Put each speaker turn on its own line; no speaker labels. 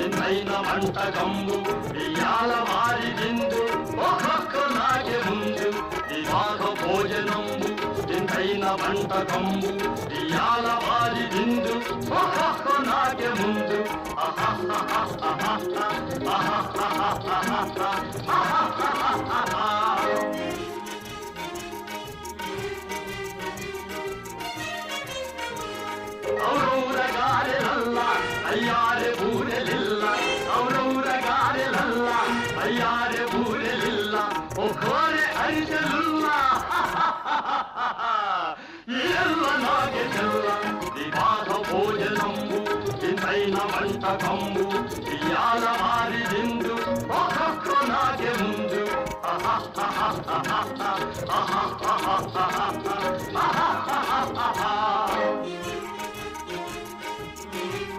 వింతైన వంటకంబు ఇయాల వారి విందు ఒక్కొక్క నాకే ముందు వివాహ భోజనంబు వింతైన వంటకంబు ఇయాల వారి విందు ఒక్కొక్క నాకే ముందు ఔరౌరగారెలల్ల అయ్యారె బూరెలిల్ల ఔరౌరగారెలల్ల అయ్యారె బూరెలిల్ల ఒక్కోరె అరిసెలుల్ల ఎల్ల నాగే చెల్ల వివాహ భోజనంబు వింతైన వంటకంబు ఇయాల వారి విందు ఒక్కొక్క నాగే ముందు ఆహా